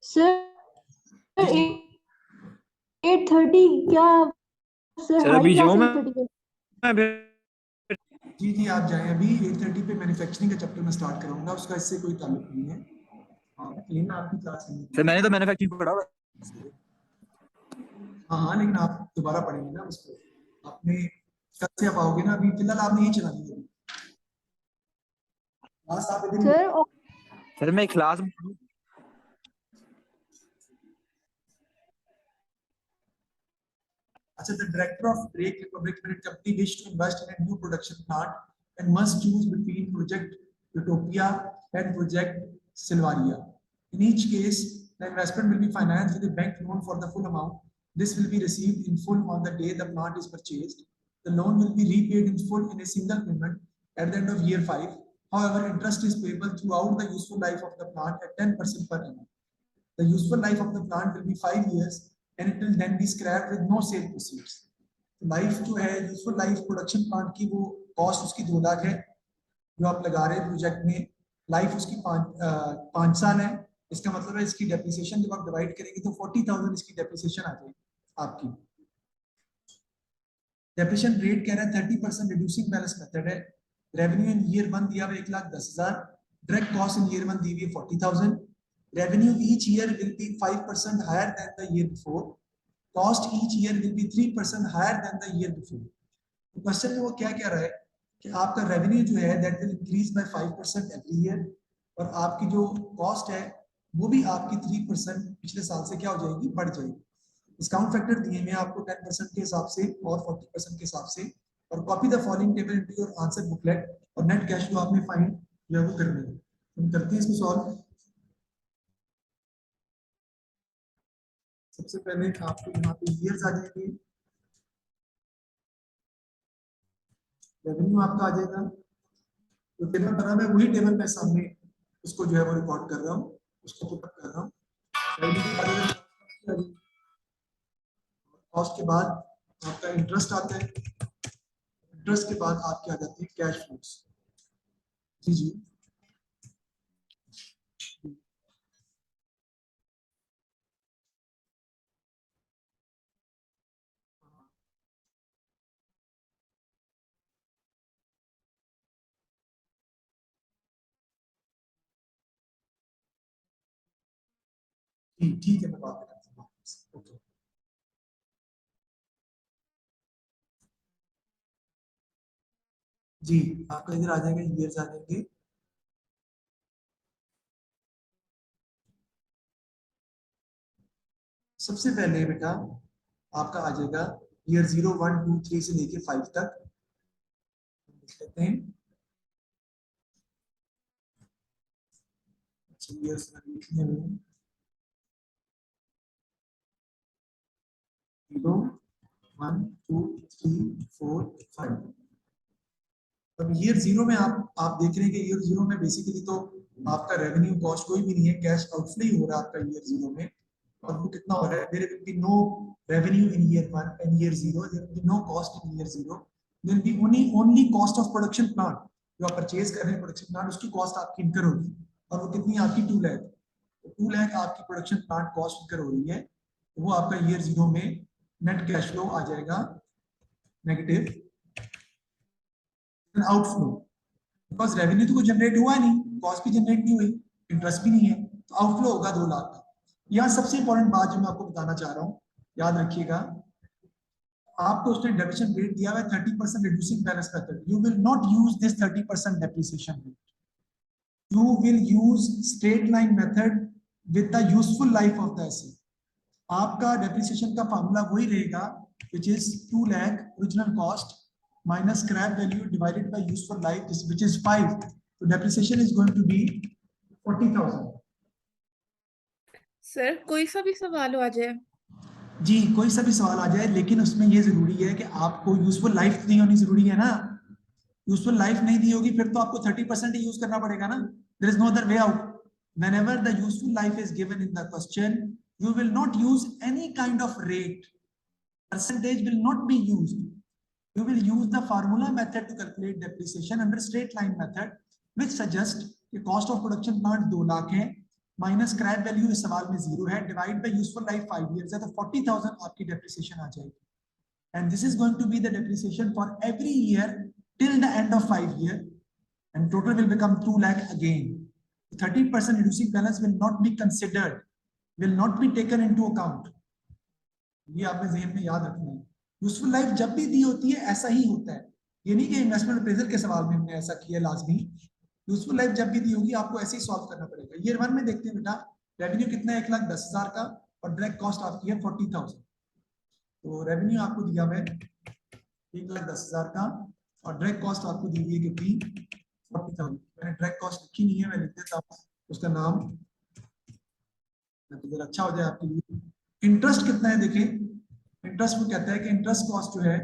Sir 8:30 क्या sir? Sir हमारी अभी क्लास जो 8:30 पे। जी आप जाएं, अभी 8:30 पे मैन्युफैक्चरिंग का चैप्टर में स्टार्ट करूंगा, उसका इससे कोई ताल्लुक नहीं है। हाँ लेकिन आपकी क्लास नहीं है। सर मैंने तो मैन्युफैक्चरिंग पढ़ा हुआ है। हाँ हाँ, लेकिन आप दोबारा पढ़ेंगे ना उसको, आपने कल से आप आओगे ना, अभी फिलहाल आपने यही चलानी है क्लास। आप इधर ही सर सर मैं क्लास में अच्छा, the director of Drake Republic Limited company wished to invest in a new production plant and must choose between Project Utopia and Project Silvaria. In each case, the investment will be financed with a bank loan for the full amount. This will be received in full on the day the plant is purchased. The loan will be repaid in full in a single payment at the end of year 5. However, interest is payable throughout the useful life of the plant at 10% per annum. The useful life of the plant will be 5 years and it will then be scrapped with no sale proceeds. Life जो है useful life production plant की, वो cost उसकी 2 लाख है जो आप लगा रहे हैं प्रोजेक्ट में। लाइफ उसकी 5 साल है। इसका मतलब है इसकी डेप्रिसिएशन जब आप डिवाइड करेंगे तो 40,000 इसकी डेप्रिसिएशन आ जाएगी आपकी। डेप्रिसिएशन रेट कह रहा है 30% रिड्यूसिंग बैलेंस मेथड है। रेवेन्यू इन ईयर 1 दिया हुआ 1,10,000। डायरेक्ट कॉस्ट इन ईयर 1 दी हुई है 40,000। Revenue each year will be 5% higher than the year before. Cost each year will be 3% higher than the year before. तो question में वो क्या कह रहा है कि आपका रेवेन्यू जो है that will increase by 5% every year, और आपकी जो कॉस्ट है वो भी आपकी 3% पिछले साल से क्या हो जाएगी, बढ़ जाएगी। डिस्काउंट फैक्टर दिए हैं आपको 10% के हिसाब से और 40% के हिसाब से। और copy the following table into your answer booklet, और नेट कैश फ्लो आपने फाइंड जो है वो करना है। हम करते हैं इसको सॉल्व। सबसे पहले आपको यहाँ पे ईयर्स आ जाएंगे, रेवेन्यू आपका आ जाएगा। तो टेबल बना मैं वही टेबल में सामने उसको जो है वो रिकॉर्ड कर रहा हूँ, उसको पुटअप कर रहा हूँ। कॉस्ट के बाद आपका इंटरेस्ट आता है, इंटरेस्ट के बाद आपके आ जाते हैं कैश फ्लोस। जी जी ठीक है, मैं बात करता हूँ। ओके जी, आपका इधर आ जाएगा, ईयर्स आ जाएंगे। सबसे पहले बेटा आपका आ जाएगा ईयर 0, 1, 2, 3 से लेके 5 तक लिख लेते हैं। ईयर्स लिखने में 0, 1, 2, 3, 4, 5। अब ईयर 0 में आप देख रहे हैं कि ईयर 0 में बेसिकली तो आपका रेवेन्यू कॉस्ट कोई भी नहीं है, कैश आउटफ्लो ही हो रहा है आपका ईयर 0 में। और वो कितना हो रहा है, there will be no revenue in year 1 and year 0, there will be no cost in year 0, there will be only cost of production plant. जो आप परचेज कर रहे हैं प्रोडक्शन प्लांट, उसकी कॉस्ट आपकी इनकर होगी, और वो कितनी आपकी 2 लाख। तो 2 लाख आपकी प्रोडक्शन प्लांट कॉस्ट इनकर हो रही है, तो वो आपका ईयर 0 में नेट कैश फ्लो आ जाएगा नेगेटिव आउटफ्लो। बिकॉज रेवेन्यू तो कुछ जनरेट हुआ नहीं, कॉस्ट भी जनरेट नहीं हुई, इंटरेस्ट भी नहीं है, तो आउटफ्लो होगा 2 लाख का। यहाँ सबसे इंपॉर्टेंट बात जो मैं आपको बताना चाह रहा हूँ, याद रखिएगा, आपको उसने डेप्रिसिएशन रेट दिया हुआ है 30% reducing balance method. You will not use this 30% depreciation rate, you will use straight line method with the useful life of the asset. आपका डेप्रिसिएशन का फार्मूला वही रहेगा which is 2 lakh original cost minus scrap value divided by useful life which is 5. So depreciation is going to be 40,000. Sir कोई सा भी सवाल आ जाए। जी कोई सा भी सवाल आ जाए, लेकिन उसमें ये जरूरी है कि आपको यूजफुल लाइफ नहीं होनी जरूरी है ना। यूजफुल लाइफ नहीं दी होगी फिर तो आपको 30% ही यूज करना पड़ेगा ना। There is no other way out. whenever the useful life is given in the question, you will not use any kind of rate, percentage will not be used. You will use the formula method to calculate depreciation under straight line method, which suggests कि cost of production plant 2 lakh है, minus scrap value इस सवाल में 0 है, divide by useful life 5 years है, तो 40,000 आपकी depreciation आ जाएगी. And this is going to be the depreciation for every year till the end of 5 years, and total will become 2 lakh again. 30% reducing balance will not be considered, will not be taken into account. ये आपने ज़हन में याद रखना है. Useful life जब भी दी होती है ऐसा ही होता है, ये नहीं कि इन्वेस्टमेंट अप्रेजल के सवाल में हमने ऐसा किया लाजमी. यूजफुल लाइफ जब भी दी होगी आपको ऐसे ही सॉल्व करना पड़ेगा. ईयर 1 में देखते हैं बेटा, रेवेन्यू कितना है 1,10,000 का, और डायरेक्ट कॉस्ट आपकी है 40,000. तो रेवेन्यू आपको दिया हुआ है 1,10,000 का, और डायरेक्ट कॉस्ट आपको दी हुई है कितनी 40,000. मैंने डायरेक्ट कॉस्ट लिखी नहीं है, मैं लिख देता हूँ उसका नाम, तो अच्छा हो जाए आपके लिए. इंटरेस्ट कितना है देखें, इंटरेस्ट वो कहता है कि इंटरेस्ट कॉस्ट जो है,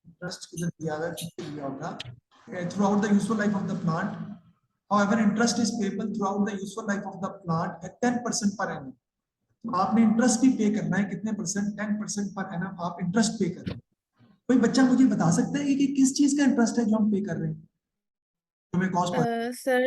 इंटरेस्ट किधर दिया हुआ है, दिया होगा through out the useful life of the plant. However, interest is payable throughout the useful life of the plant at 10% per annum. तो आपने इंटरेस्ट भी पे करना है, कितने परसेंट, 10% पर annum आप इंटरेस्ट पे कर रहे हैं. कोई बच्चा मुझे बता सकता है कि किस चीज का इंटरेस्ट है जो हम पे कर रहे हैं, तुम्हें कॉस्ट पर? सर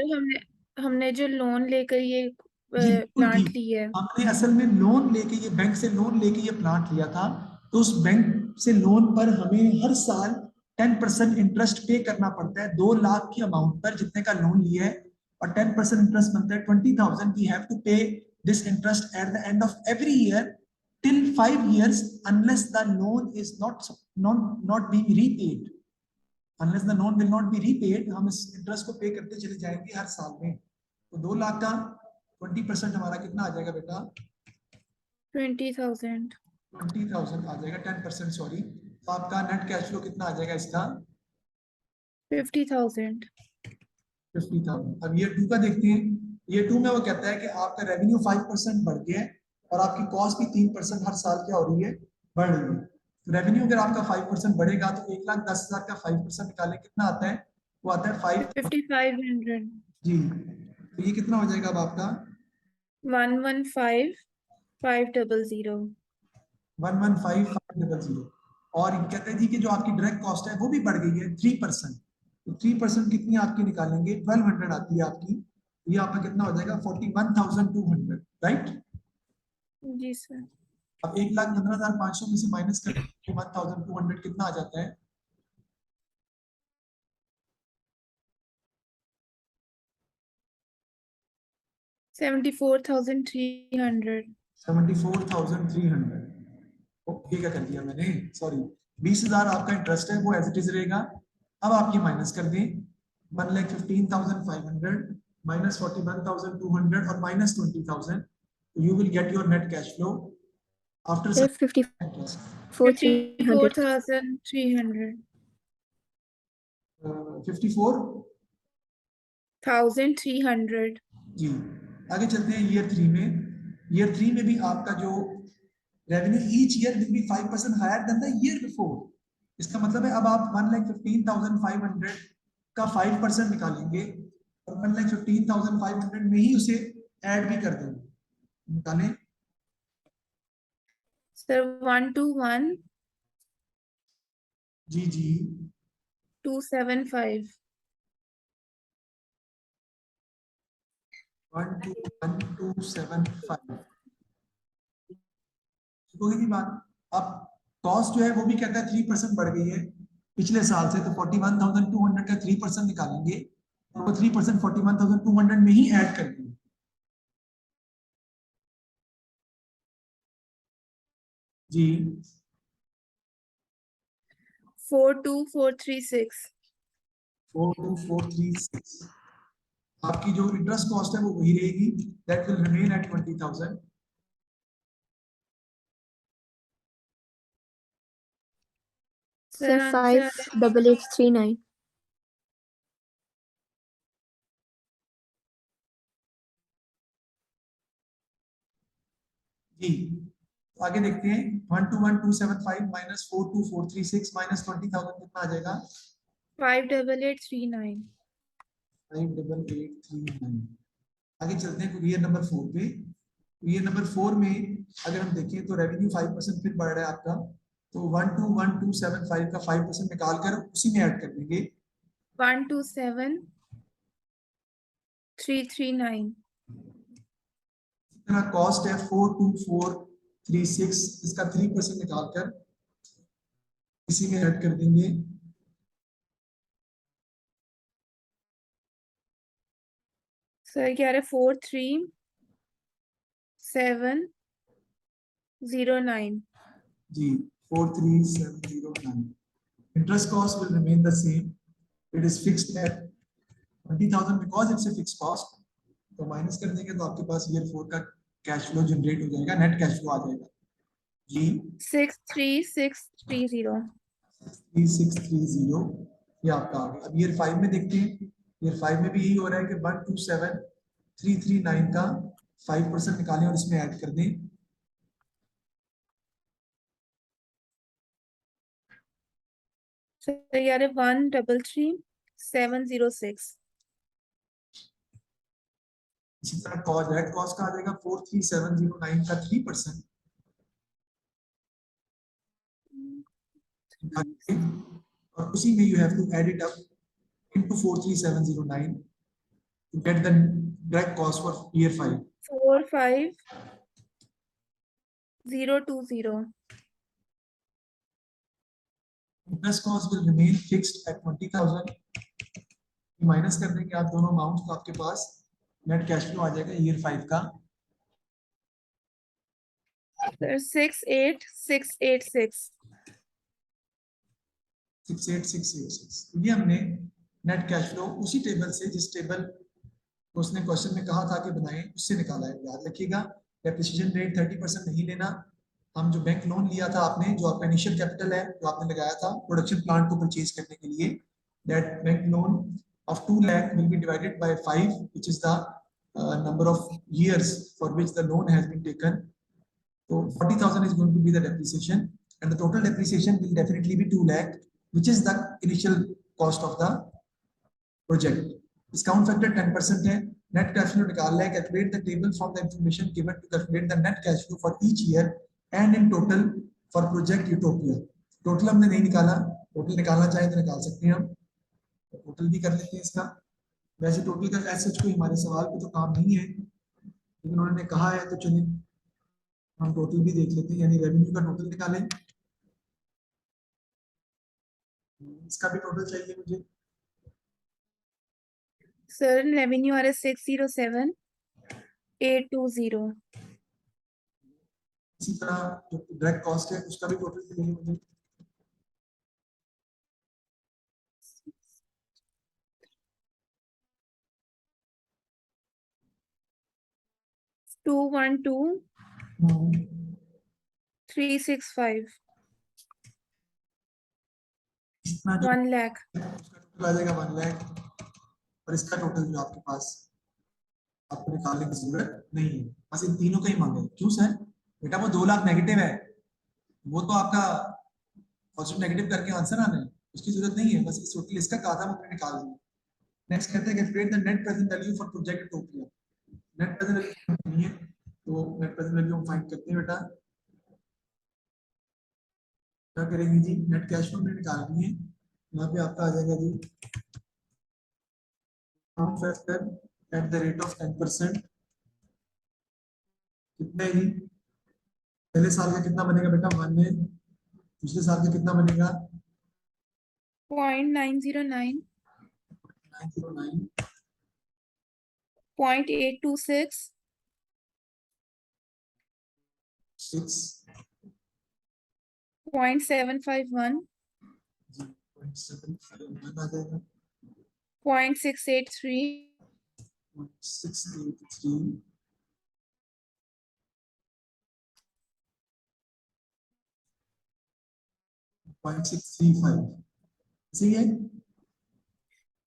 हमने जो लोन लेकर ये जी बिल्कुल प्लांट ठीक. ली है. हमने असल में लोन लेके, ये बैंक से लोन लेके ये प्लांट लिया था, तो उस बैंक से लोन पर हमें हर साल 10% इंटरेस्ट पे करना पड़ता है 2 लाख की अमाउंट पर जितने का लोन लिया है, और 10% इंटरेस्ट बनता है 20,000. वी हैव टू पे this interest at the end of every year till 5 years unless the loan is not being repaid. Unless the loan will not be repaid, हम इस इंटरेस्ट को पे करते चले जाएंगे हर साल में. तो 2 लाख का 20% हमारा कितना आ जाएगा बेटा? 20,000. 20,000 आ जाएगा, 10% सॉरी. तो आपका नेट कैश फ्लो कितना आ जाएगा इसका? 50,000. 50,000. अब ईयर 2 का देखते हैं. ईयर 2 में वो कहता है कि आपका रेवेन्यू 5% बढ़ गया है, और आपकी कॉस्ट भी 3% हर साल क्या हो रही है, बढ़ रही है. रेवेन्यू अगर आपका 5% बढ़ेगा तो 1,10,000 का 5% निकालें, कितना आता है? वो आता है 5,500. जी. तो ये कितना हो जाएगा अब आपका? 115,500. 115,500. और कहते हैं जी कि जो आपकी डायरेक्ट कॉस्ट है वो भी बढ़ गई है 3%. तो 3% कितनी आपकी निकालेंगे? 1,200 आती है आपकी. ये आपका कितना हो जाएगा? 41,200. राइट. जी सर. अब 1,15,500 में से माइनस कर 41,200 कितना आ जाता है? $74,300. 74,300. ओके, क्या कर दिया मैंने, सॉरी. 20,000 आपका इंटरेस्ट है, वो एज इट इज रहेगा. अब आप ये माइनस कर दें, 1,15,500 माइनस 41,200 और minus 20,000. You will get your net cash flow after 54,300. 54,300. जी. आगे चलते हैं ईयर 3 में. ईयर 3 में भी आपका जो revenue each year will be 5% higher than the year before. इसका मतलब है अब आप 1,15,500 का 5% निकालेंगे, और 1,15,500 में ही उसे ऐड भी कर देंगे. निकालें सर. 121 जी 275. 121,275. जी बात. अब कॉस्ट जो है वो भी कहता है 3% बढ़ गई है पिछले साल से, तो 41,200 का 3% निकालेंगे, और वो 3% 41,200 में ही ऐड कर देंगे. जी. 42436. 42436. आपकी जो इंटरेस्ट कॉस्ट है वो वही रहेगी, that will remain at 20,000. Sir, 58839. जी. तो आगे देखते हैं. 121,275 माइनस 42436 माइनस 20,000 कितना आ जाएगा? 58839. 58839. आगे चलते हैं ईयर नंबर 4 पे. ईयर नंबर 4 में अगर हम देखें तो रेवेन्यू 5% फिर बढ़ रहा है आपका, तो 121,275 का 5% निकाल कर उसी में ऐड कर देंगे. 127 339. इतना कॉस्ट है 42436, इसका 3% निकालकर इसी में ऐड कर देंगे। सर क्या है 43709. जी 43709। Interest cost will remain the same. It is fixed at 20,000 because it's a fixed cost. तो माइनस कर देंगे तो आपके पास ईयर 4 का कैश फ्लो जनरेट हो जाएगा, नेट कैश फ्लो आ जाएगा जी 63630. 3630। ये आपका आ गया। अब ईयर 5 में देखते हैं। ईयर 5 में भी यही हो रहा है कि 127339 का 5% निकालें और इसमें ऐड कर दें। सर यार 1333706. इसी तरह कॉस्ट डायरेक्ट कॉस्ट का आ जाएगा 43709 का 3%। और उसी में you have to add it up into 43709 to get the direct cost for year 5. 45020. Interest cost will remain fixed at 20,000. Minus कर देंगे आप दोनों अमाउंट, तो आपके पास नेट कैश फ्लो आ जाएगा ईयर 5 का सर 68686. 68686। ये हमने नेट कैश फ्लो उसी टेबल से, जिस टेबल को उसने क्वेश्चन में कहा था कि बनाएं, उससे निकाला है। याद रखिएगा डेप्रिसिएशन रेट 30% नहीं लेना। हम जो बैंक लोन लिया था आपने, जो आपका इनिशियल कैपिटल है जो आपने लगाया था प्रोडक्शन प्लांट को परचेज करने के लिए, that bank loan of 2 lakh will be divided by 5, which is the number of years for which the loan has been taken. So 40,000 is going to be the depreciation, and the total depreciation will definitely be 2 lakh, which is the initial cost of the project. Discount factor 10% है। Net cash flow निकालना है। Calculate the table from the information given to calculate the net cash flow for each year and in total for project Utopia. Total हमने नहीं निकाला, total निकालना चाहे तो निकाल सकते हैं हम, टोटल भी कर लेते हैं इसका। वैसे टोटल का एज सच कोई हमारे सवाल पे तो काम नहीं है, लेकिन उन्होंने कहा है तो चलिए हम टोटल भी देख लेते हैं, यानी रेवेन्यू का टोटल निकालें। इसका भी टोटल चाहिए मुझे। सर रेवेन्यू आ रहा है 607820. इसी तरह जो डायरेक्ट कॉस्ट है उसका भी टोटल चाहिए मुझे। टू 365. इतना जो 1 lakh. उसका टोटल आ जाएगा 1 लाख, और इसका टोटल जो आपके पास आपको निकालने की जरूरत नहीं है, बस इन तीनों का ही मांगे। क्यों सर? बेटा वो 2 लाख नेगेटिव है, वो तो आपका पॉजिटिव नेगेटिव करके आंसर आना है, उसकी जरूरत नहीं है। बस इस टोटल इसका कहा था वो मैंने निकाल दिया। नेक्स्ट कहते हैं calculate the net present value for project utopia. Net present value नहीं है तो नेट प्रेजेंट वैल्यू हम फाइंड करते हैं। बेटा क्या करेंगे जी, नेट कैश फ्लो में निकालनी है। यहाँ पे आपका आ जाएगा जी factor at the rate of 10%। कितना है जी? पहले साल का कितना बनेगा बेटा 1 है, पिछले साल का कितना बनेगा 0.909. 909, 0.826. 6 0.751. 0.751 आ जाएगा, 0.683. 0.683, 0.635। सही है,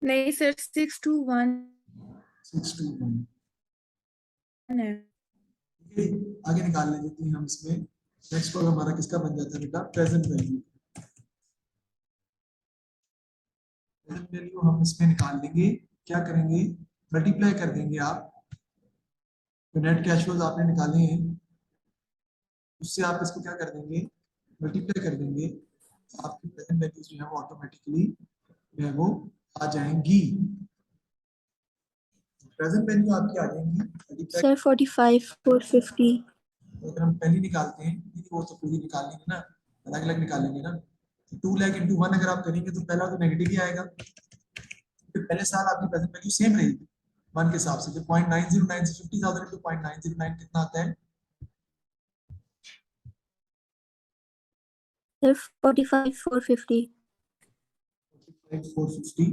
नहीं सर 621 621। है. आगे निकाल लेते हैं हम इसमें। नेक्स्ट कॉलम हमारा किसका बन जाता है बेटा, प्रेजेंट वैल्यू। प्रेजेंट वैल्यू हम इसमें निकाल लेंगे। क्या करेंगे, मल्टीप्लाई कर देंगे आप तो नेट कैश फ्लोज आपने निकाले हैं, उससे आप इसको क्या कर देंगे, मल्टीप्लाई कर देंगे। आपकी प्रेजेंट वैल्यूज जो है वो ऑटोमेटिकली जो है वो आ जाएंगी। प्रेजेंट वैल्यू आपकी आ जाएंगी Sir, 45, 450. अगर हम पहली निकालते हैं नहीं, वो तो पूरी निकालेंगे ना, अलग अलग निकालेंगे ना। 2 लाख इंटू 1 अगर आप करेंगे तो पहला तो नेगेटिव ही आएगा, फिर पहले साल आपकी प्रेजेंट वैल्यू सेम रहेगी 1 के हिसाब से। तो 0.909 से 50,000 इंटू 0.909 कितना आता है? Sir, 45, 450. 450,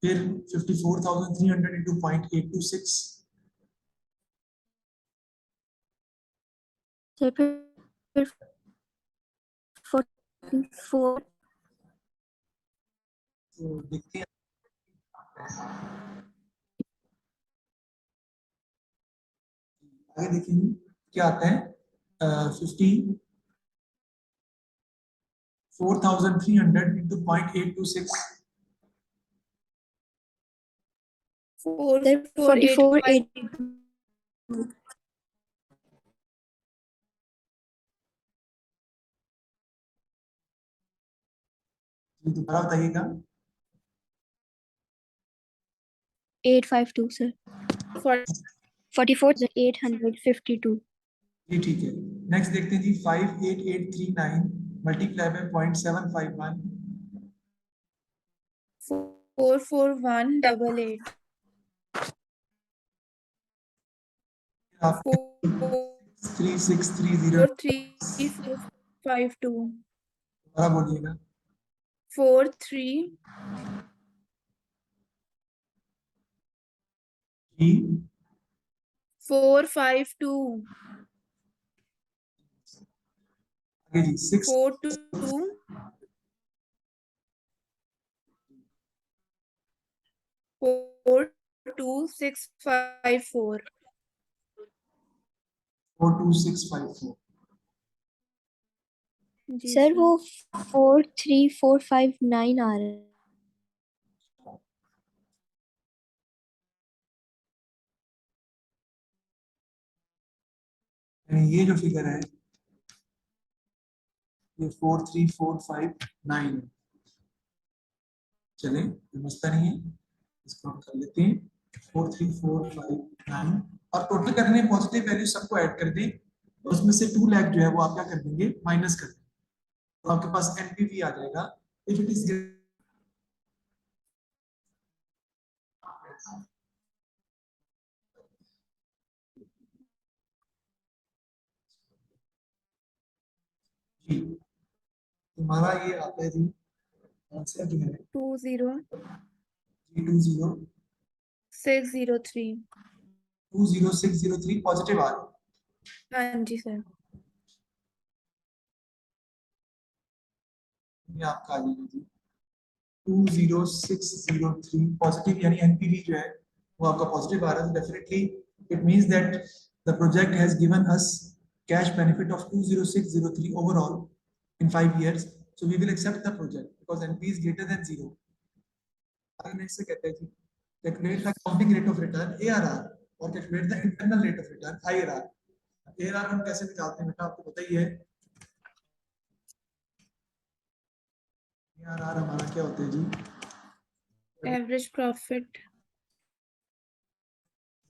फिर 54,300 इंटू 0.826, Sir, 44. तो देखते हैं आगे देखेंगे क्या आता है। 54,300 इंटू 0.826, 4 Sir, 4 8 44, 5 8. दोबारा बताइएगा। 852, sir. 44, 852. ये ठीक है। नेक्स्ट देखते हैं जी 58839 मल्टीप्लाई बाय 0.751, 4 4 1 8 8 आप 4 3630 3 4 5 2 दोबारा बोलिएगा। 4 3 जी 4 5 2 आगे जी 6 4 2 4 2 6 5 4 42654। जी Sir, वो 43459 आ रहा है. यानी ये जो फिगर है ये 43459। चले समझता नहीं है, इसको हम कर लेते हैं 43459 और टोटल करने पॉजिटिव वैल्यू सबको ऐड कर दें और उसमें से 2 लाख जो है वो आप क्या कर देंगे माइनस कर देंगे, तो आपके पास एनपीवी आ जाएगा। इफ इट इज जी तुम्हारा ये आता है जी आंसर जो है 2 0 G20 6 0 3 20603 पॉजिटिव आ रहा है। हाँ जी सर ये आपका आ जाएगा जी 20603 पॉजिटिव, यानी एनपीवी जो है वो आपका पॉजिटिव आ रहा है। Definitely it means that the project has given us cash benefit of 20603 overall in 5 years, so we will accept the project because NP is greater than 0. आगे नेक्स्ट से कहते हैं जी calculate the accounting rate of return ARR और calculate the internal rate of return IRR। ARR हम कैसे निकालते हैं बेटा आपको पता ही है। ARR हमारा क्या होता है जी average profit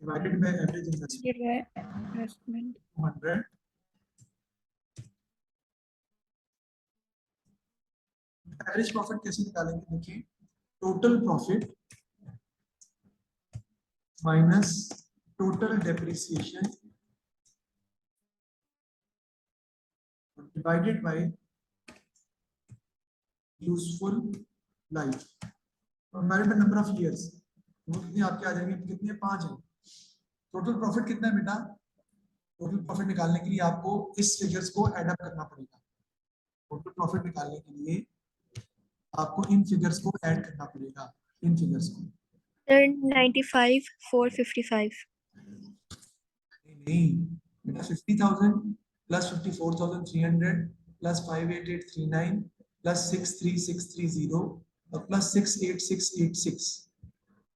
divided by average investment investment 200। Average profit कैसे निकालेंगे देखिए, total profit minus total depreciation divided by useful life. हमारे पे नंबर ऑफ इयर्स वो कितने आपके आ जाएंगे, कितने 5 हैं। टोटल प्रॉफिट कितना है बेटा, टोटल प्रॉफिट निकालने के लिए आपको इस फिगर्स को ऐड अप करना पड़ेगा। टोटल प्रॉफिट निकालने के लिए आपको इन फिगर्स को ऐड करना पड़ेगा, इन फिगर्स को। Sir, 95, 455. नहीं बेटा 50,000 प्लस 54,300 प्लस 58839 प्लस 63630 और प्लस 68686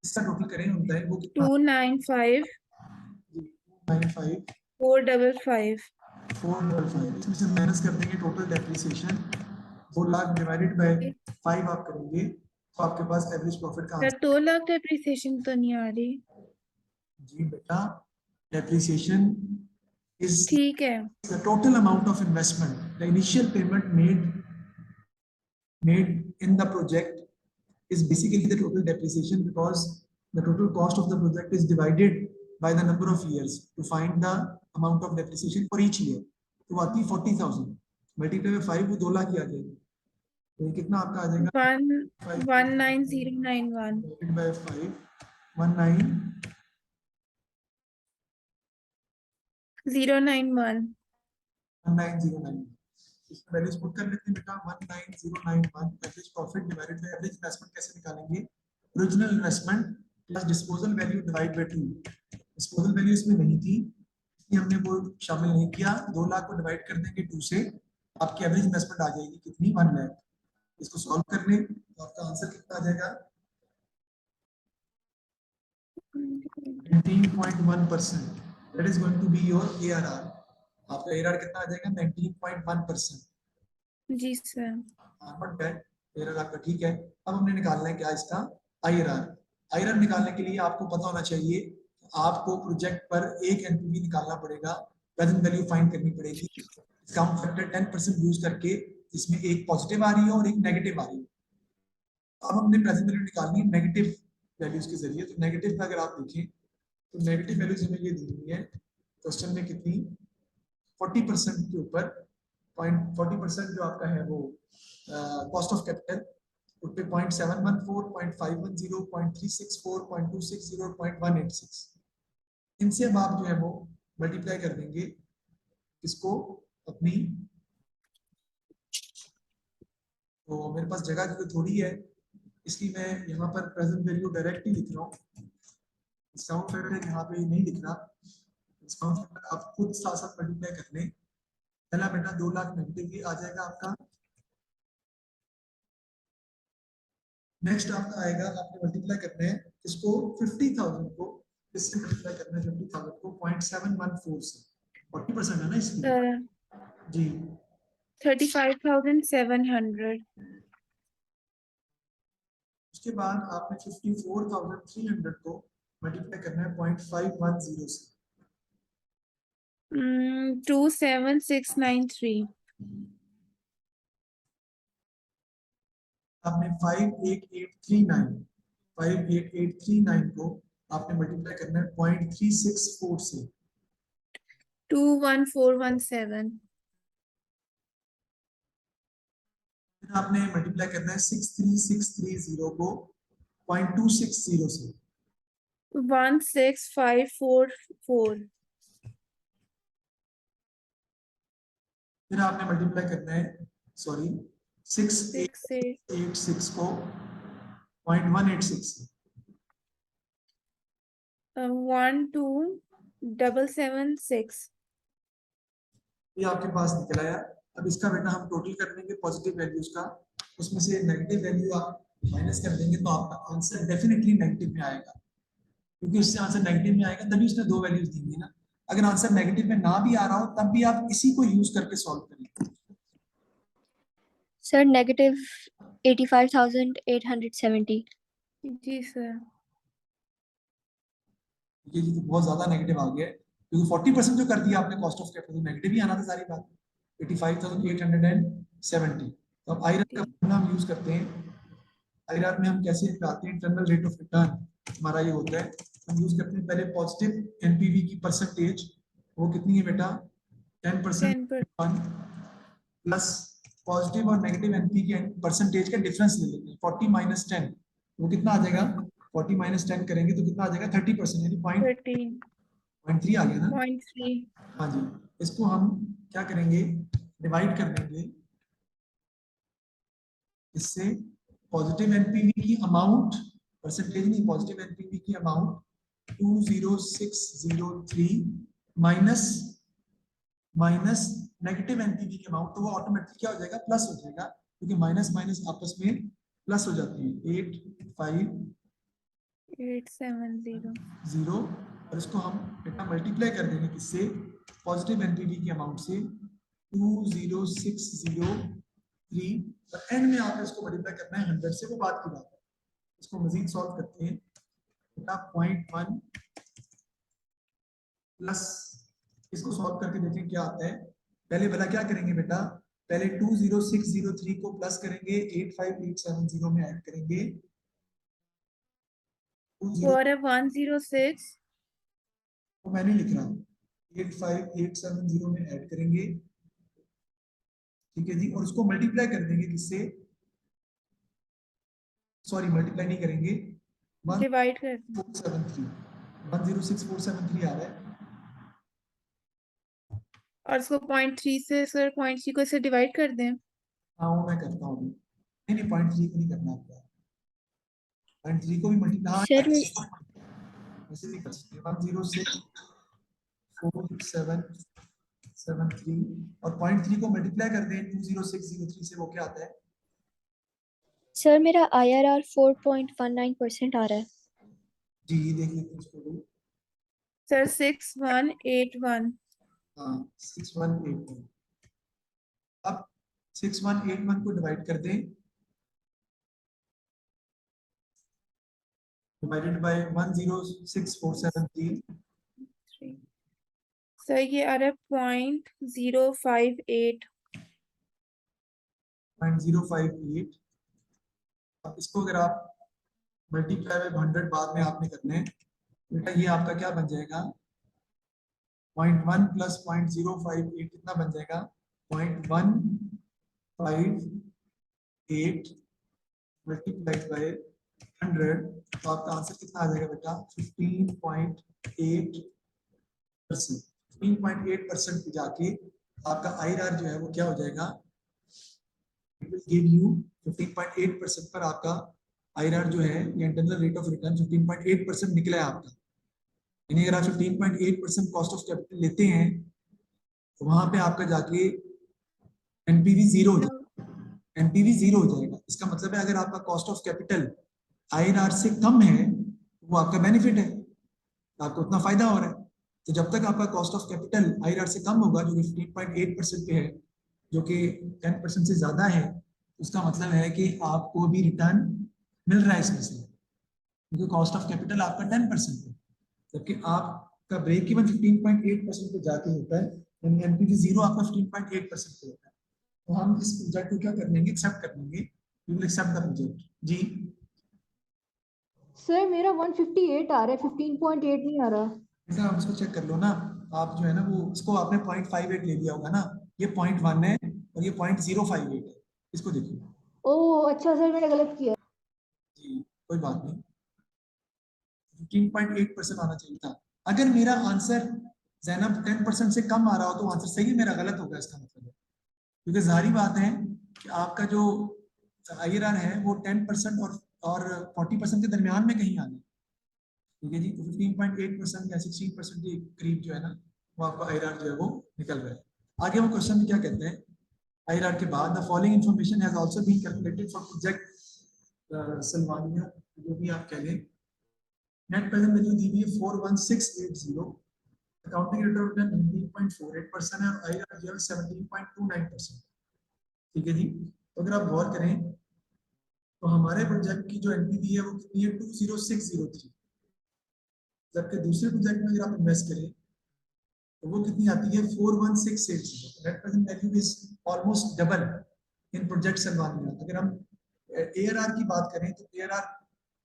इसका टोटल करें होता है वो कितना 295 95 455 455। इसमें से माइनस कर देंगे total depreciation 2 lakh divided by 5 आप करेंगे तो आपके पास एवरेज प्रॉफिट का सर 2 लाख डेप्रिसिएशन तो नहीं आ रही। जी बेटा, depreciation is ठीक है. the total amount of investment, the initial payment made in the project is basically the total depreciation, because the total cost of the project is divided by the number of years to find the amount of depreciation for each year. तो वो आती है 40,000 multiply by 5, वो 2 लाख ही आ जाएगी. तो ये कितना आपका आ जाएगा? 1,90,991. Divided by 5, 19 091. 1909. इसमें वैल्यूज पुट कर लेते हैं बेटा. 19091 average profit divided by average investment. कैसे निकालेंगे? Original investment plus disposal value divide by 2. Disposal value इसमें नहीं थी, इसलिए हमने वो शामिल नहीं किया. 2 लाख को डिवाइड कर देंगे 2 से, आपकी एवरेज इन्वेस्टमेंट आ जाएगी कितनी? 1 लाख. इसको सॉल्व कर लें तो आपका आंसर कितना आ जाएगा? 19.1%. That is going to be your ARR. आपका ARR कितना आ जाएगा? 19.1%. जी सर. Not bad. ARR आपका ठीक है. अब हमने निकालना है क्या? इसका IRR. IRR निकालने के लिए आपको पता होना चाहिए, आपको प्रोजेक्ट पर एक NPV निकालना पड़ेगा, प्रेजेंट वैल्यू फाइंड करनी पड़ेगी. डिस्काउंट फैक्टर 10% यूज करके, इसमें एक पॉजिटिव आ रही है और एक नेगेटिव आ रही है. अब हमने प्रेजेंट वैल्यू निकालनी है नेगेटिव वैल्यूज के जरिए. तो नेगेटिव में अगर आप देखें तो नेगेटिव वैल्यूज हमें ये दी हुई है क्वेश्चन में. कितनी? 40% के ऊपर 40% जो आपका है वो कॉस्ट ऑफ कैपिटल, उस पे 0.714, 0.510, 0.364, 0.260, 0.186. इनसे अब आप जो है वो मल्टीप्लाई कर देंगे इसको अपनी. तो मेरे पास जगह क्योंकि थोड़ी है, इसलिए मैं यहाँ पर प्रेजेंट वैल्यू डायरेक्ट ही लिख रहा हूँ. डिस्काउंट फैक्टर यहाँ पे नहीं लिख रहा. डिस्काउंट फैक्टर आप खुद साथ साथ मल्टीप्लाई कर लें. पहला बेटा 2 लाख नेगेटिव ही आ जाएगा आपका. नेक्स्ट आपका आएगा, आपने मल्टीप्लाई करना है इसको 50,000 को, इससे मल्टीप्लाई करना है 50,000 को 0.714 से. 40% है ना इसमें. जी 35,700. उसके बाद आपने 54,300 को मल्टीप्लाई करना है 0.510 से. 27693. आपने 58839 को आपने मल्टीप्लाई करना है 0.364 से. 21417. फिर आपने मल्टीप्लाई करना है 63630 को 0.260 से. 16544. फिर आपने मल्टीप्लाई करना है 6886 को 0.186 से. 12776. ये आपके पास निकल आया. अब इसका बेटा हम टोटल कर देंगे पॉजिटिव वैल्यूज का, उसमें से नेगेटिव वैल्यू आप माइनस कर देंगे तो आपका आंसर डेफिनेटली नेगेटिव में आएगा, क्योंकि उससे आंसर नेगेटिव में आएगा तभी उसने 2 वैल्यूज दी है ना. अगर आंसर नेगेटिव में ना भी आ रहा हो तब भी आप इसी को यूज करके सॉल्व करेंगे. Sir negative 85,870. जी सर. ये तो बहुत ज्यादा नेगेटिव आ गया है, क्योंकि 40% जो कर दिया आपने कॉस्ट ऑफ कैपिटल, नेगेटिव ही आना था सारी बात. 85,870. तो अब आईआरआर का फॉर्मूला हम यूज करते हैं. आईआरआर में हम कैसे निकालते हैं? इंटरनल रेट ऑफ रिटर्न हमारा ये होता है. हम यूज करते हैं पहले पॉजिटिव एनपीवी की परसेंटेज. वो कितनी है बेटा? 10% प्लस पॉजिटिव और नेगेटिव एनपी की परसेंटेज का डिफरेंस ले लेते हैं. 40 माइनस 10 वो कितना आ जाएगा? 40 माइनस 10 करेंगे तो कितना आ जाएगा? 30%, यानी 0.3 आ गया ना. 0.3. हाँ जी. इसको हम क्या करेंगे? डिवाइड कर देंगे इससे. पॉजिटिव एनपीवी की अमाउंट, परसेंटेज नहीं, पॉजिटिव एनपीवी की अमाउंट 20603 माइनस नेगेटिव एनपीवी की अमाउंट. तो वो ऑटोमेटिक क्या हो जाएगा? प्लस हो जाएगा, क्योंकि माइनस माइनस आपस में प्लस हो जाती है. 85870. और इसको हम बेटा मल्टीप्लाई कर देंगे किससे? पॉजिटिव एनपीवी की अमाउंट से 20603. और एंड में आपको इसको मल्टीप्लाई करना है 100 से. वो बात की बात है. इसको मजीद सॉल्व करते हैं बेटा. 0.1 प्लस, इसको सॉल्व करके देखें क्या आता है। पहले भला क्या करेंगे बेटा, पहले 20603 को प्लस करेंगे, 85870 में ऐड करेंगे, 20 For a 106, को मैंने लिख रहा हूँ, 85870 में ऐड करेंगे, ठीक है जी, और उसको मल्टीप्लाई कर देंगे किससे, सॉरी मल्टीप्लाई नहीं करेंगे, डिवाइड कर दें। 106473 आ रहा है, और इसको 0.3 से सर 0.3 को इससे डिवाइड कर दें। हाँ वो मैं करता हूँ अभी। नहीं 0.3 को नहीं करना आपका, 0.3 को भी मल्टीप्लाई, Sir, ऐसे भी कर सकते हैं, 106473 और 0.3 को मल्टीप्लाई कर दें 20603 से, वो क्या आता है, sir मेरा IRR 4.19% आ रहा है। जी देख लेते हैं इसको भी। सर 6181। हाँ 6181, अब 6181 को डिवाइड कर दें, डिवाइडेड बाय 106473, सर ये आ रहा है 0.058। 0.058। अब इसको अगर आप मल्टीप्लाई बाय 100 बाद में आपने करने हैं बेटा, ये आपका क्या बन जाएगा, 0.1 प्लस 0.058 कितना बन जाएगा, 0.158 मल्टीप्लाइड बाय 100, तो आपका आंसर कितना आ जाएगा बेटा, 15.8%। 15.8% पे जाके आपका IRR जो है वो क्या हो जाएगा, इट विल गिव यू 15.8% पर आपका IRR जो है, ये इंटरनल रेट ऑफ रिटर्न 15.8% निकला है आपका। यानी अगर आप 15.8% कॉस्ट ऑफ कैपिटल लेते हैं तो वहां पे आपका जाके NPV जीरो हो जाएगा, NPV जीरो हो जाएगा। इसका मतलब है अगर आपका कॉस्ट ऑफ कैपिटल IRR से कम है वो आपका बेनिफिट है, आपको उतना फायदा हो रहा है। तो जब तक आपका कॉस्ट ऑफ कैपिटल IRR से कम होगा, जो कि 15.8% पे है, जो कि 10% से ज्यादा है, उसका मतलब है कि आपको भी रिटर्न मिल रहा है इसमें से, क्योंकि कॉस्ट ऑफ कैपिटल आपका 10% है, जबकि आपका ब्रेक इवन 15.8% पे जाके होता है, यानी NPV जीरो आपका 15.8% पे होता है। तो हम इस प्रोजेक्ट को क्या कर लेंगे, एक्सेप्ट कर लेंगे, we will accept the project जी। सर मेरा 158 आ रहा है, 15.8 नहीं आ रहा। बेटा आप इसको चेक कर लो ना, आप जो है ना वो इसको आपने 0.58 ले लिया होगा ना, ये 0.1 है और ये 0.058 है, इसको देखिए ओह अच्छा सर, मैंने गलत किया। जी, कोई बात नहीं, 15.8% आना चाहिए था। अगर मेरा आंसर जैनब 10% से कम आ रहा हो तो आंसर सही है, मेरा गलत होगा इसका मतलब है, क्योंकि जाहिर बात है कि आपका जो IRR है वो 10% और 40% के दरमियान में कहीं आना है, ठीक है जी। तो 15.8% या 16% के करीब जो है ना वो आपका IRR जो है वो निकल रहा है। आगे वो क्वेश्चन में क्या कहते हैं, IRR के बाद the following information has also been calculated for project Salvania, जो भी आप कह लें। नेट प्रेजेंट वैल्यू दी हुई है 41680, अकाउंटिंग रेट ऑफ रिटर्न 19.48% है और IRR जो है 17.29%, ठीक है जी। तो अगर आप गौर करें तो हमारे प्रोजेक्ट की जो NPV है वो कितनी है, 20603, जबकि दूसरे प्रोजेक्ट में अगर आप इन्वेस्ट करें तो वो कितनी आती है, 41680। Net present value is almost double in project Salvania. अगर हम ARR की बात करें तो ARR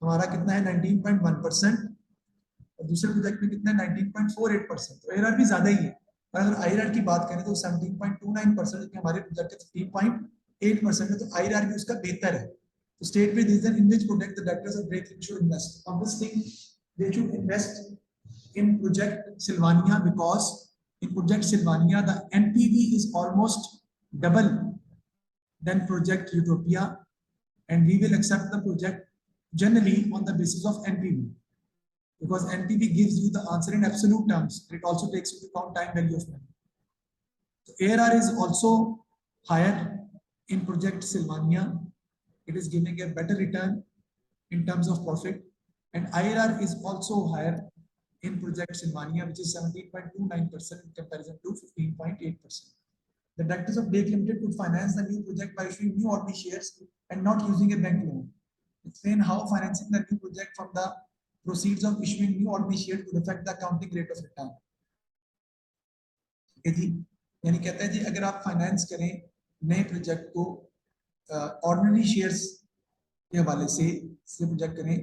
हमारा कितना है, 19.1%, और दूसरे प्रोजेक्ट में कितना है, 19.48%, तो ARR भी ज्यादा ही है। और अगर IRR की बात करें तो 17.29%, हमारे प्रोजेक्ट का 15.8% है, तो IRR भी उसका बेहतर है। तो स्टेट में region in which project the directors of break should invest, obviously they should invest in project Sylvania because in project Sylvania the NPV is almost double than project Utopia, and we will accept the project generally on the basis of NPV because NPV gives you the answer in absolute terms. It also takes into account time value of money. So ARR is also higher in project Sylvania. It is giving a better return in terms of profit, and IRR is also higher in project Sylvania, which is 17.29% in comparison to 15.8%. The directors of Blake Limited could finance the new project by issuing new ordinary shares and not using a bank loan. Explain how financing the new project from the proceeds of issuing new ordinary shares could affect the accounting rate of return. है जी, यानी कहता है जी अगर आप finance करें नए project को ordinary shares के हवाले से प्रोजेक्ट करें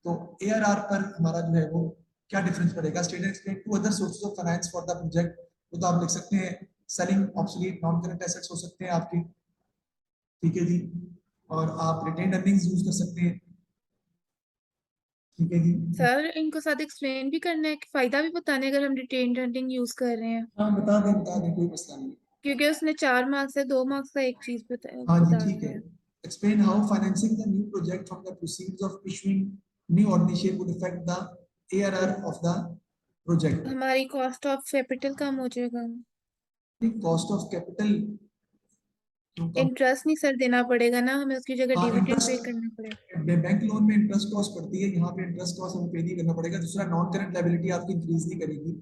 तो ARR पर हमारा जो है वो क्या डिफरेंस पड़ेगा। State and explain to other sources of finance for the project, वो तो आप लिख सकते हैं selling obsolete non current assets हो सकते हैं आपके, ठीक है जी, और आप रिटेन्ड अर्निंग्स यूज कर सकते हैं, ठीक है जी। सर इनको साथ एक्सप्लेन भी करना है कि फायदा भी बताना है अगर हम रिटेन अर्निंग यूज कर रहे हैं, हाँ बता दें कोई मसला नहीं। क्योंकि उसने 4 मार्क्स है, 2 मार्क्स का एक चीज हाँ जी बता ठीक रहा है। है। Explain how financing the new project from the proceeds of issuing new ordinary share would affect the ARR of the project. हमारी कॉस्ट ऑफ कैपिटल कम हो जाएगा, कॉस्ट ऑफ कैपिटल इंटरेस्ट नहीं सर देना पड़ेगा ना हमें, उसकी जगह हाँ डिविडेंड पे इंटरेस्ट करना पड़ेगा। बैंक लोन में इंटरेस्ट कॉस्ट पड़ती है, यहाँ पे इंटरेस्ट कॉस्ट हमें पे नहीं करना पड़ेगा। दूसरा नॉन करंट लायबिलिटी आपकी इंक्रीज नहीं करेगी,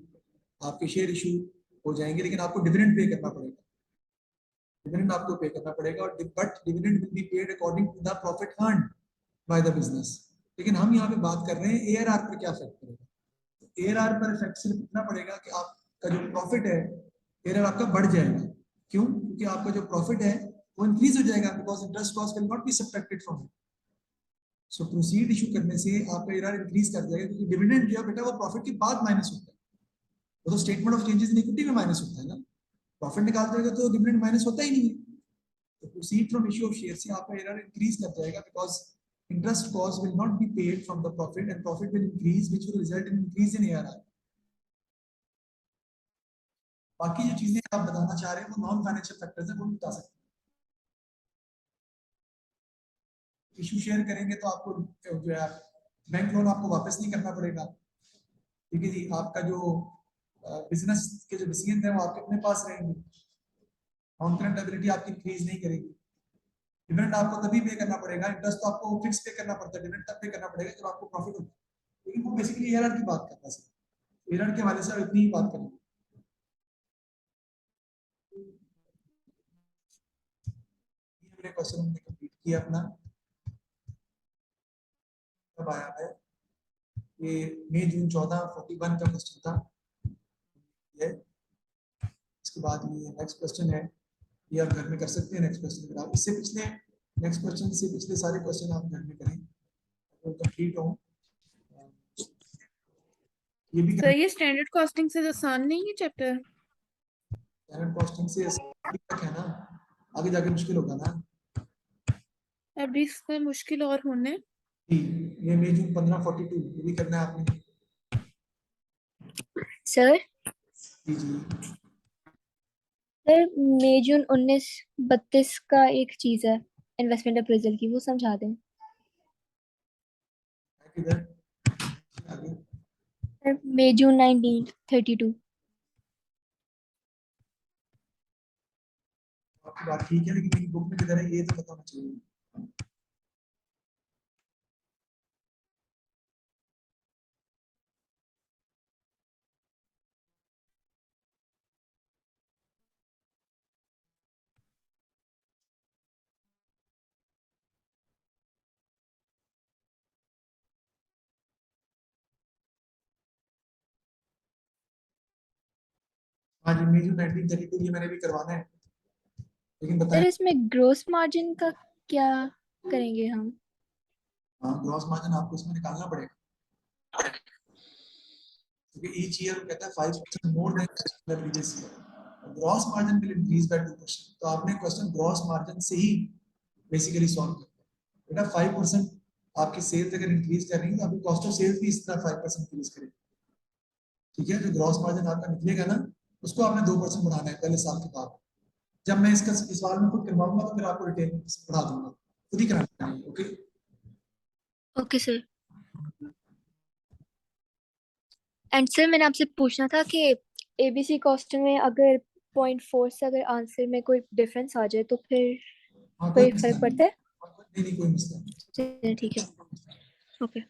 आपके शेयर इशू हो जाएंगे लेकिन आपको डिविडेंड पे करना पड़ेगा, डिविडेंड आपको पे करना पड़ेगा, और but dividend will be paid according to the profit earned by the business. लेकिन हम यहाँ पे बात कर रहे हैं ARR पर क्या इफेक्ट पड़ेगा। ARR पर इफेक्ट सिर्फ इतना पड़ेगा कि आपका जो प्रॉफिट है ARR आपका बढ़ जाएगा। क्यों? क्योंकि आपका जो प्रॉफिट है वो इंक्रीज हो जाएगा, because interest cost will not be subtracted from it. So proceed issue करने से आपका ARR इंक्रीज कर जाएगा, क्योंकि डिविडेंड जो है बेटा वो प्रॉफिट के बाद माइनस होता है, वो तो statement of changes in equity में माइनस होता है ना, प्रॉफिट निकालते हुए तो डिविडेंड माइनस होता ही नहीं है। तो proceed from issue of share से आपका ARR इंक्रीज कर जाएगा, because interest cost will not be paid from the profit and profit will increase, which will result in increase in ARR. बाकी जो चीजें आप बताना चाह रहे हैं वो नॉन फाइनेंशियल फैक्टर्स है, वो बता सकते हैं। इशू शेयर करेंगे तो आपको जो है बैंक लोन आपको वापस नहीं करना पड़ेगा, ठीक है जी। आपका जो बिजनेस के जो डिसीजन है वो आपके अपने पास रहेंगे, नॉन करंट लायबिलिटी आपकी इंक्रीज नहीं करेगी। डिविडेंड आपको तभी पे करना पड़ेगा, इंटरेस्ट तो आपको फिक्स पे करना पड़ता है, डिविडेंड तब पे करना पड़ेगा जब आपको प्रॉफिट होता है। लेकिन वो बेसिकली ARR की बात करता है, ARR के हवाले से आप इतनी ही बात करेंगे। हमने क्वेश्चन हमने कंप्लीट किया अपना, तब आया है ये मई जून 14 41 का क्वेश्चन था ये। इसके बाद ये नेक्स्ट क्वेश्चन है, ये आप घर में कर सकते हैं। नेक्स्ट क्वेश्चन आप इससे पिछले नेक्स्ट क्वेश्चन से पिछले सारे क्वेश्चन आप घर में करें तो कंप्लीट हो। ये भी सर ये स्टैंडर्ड कॉस्टिंग से आसान नहीं है चैप्टर? स्टैंडर्ड कॉस्टिंग से तक है ना, आगे जाके मुश्किल होगा ना। अभी इसमें मुश्किल और होने। ये मई जून 1542 ये भी करना है आपने। सर जी जी सर मई जून 1932 का एक चीज है इन्वेस्टमेंट अप्रेजल की, वो समझा दें। किधर आगे सर मई जून 1932। आपकी बात ठीक है, लेकिन मेरी बुक में किधर है ये तो पता होना चाहिए। हाँ जी मई जून 1932 ये मैंने भी करवाना है, लेकिन बताएं। सर इसमें ग्रोस मार्जिन का क्या करेंगे हम? हाँ ग्रॉस मार्जिन आपको इसमें निकालना पड़ेगा, क्योंकि ईच ईयर कहता है 5% more than the previous year, gross margin will increase by 2%। तो आपने क्वेश्चन ग्रॉस मार्जिन से ही बेसिकली सॉल्व करना है बेटा। 5% आपकी सेल्स अगर इंक्रीज कर रही है तो आपकी कॉस्ट ऑफ सेल्स भी इस तरह 5% इंक्रीज करेगी, ठीक है। जो ग्रॉस मार्जिन आपका निकलेगा ना उसको आपने 2% बढ़ाना है पहले साल के बाद। जब मैं इसका इस बार में खुद करवाऊंगा तो फिर आपको डिटेल बढ़ा दूंगा, खुद ही कराना है। Okay okay sir. And sir मैंने आपसे पूछना था कि ABC क्वेश्चन में अगर 0.4 से अगर आंसर में कोई डिफरेंस आ जाए तो फिर हाँ कोई मसला फर्क नहीं, पड़ता है? नहीं कोई मसला नहीं। चलिए ठीक है। ओके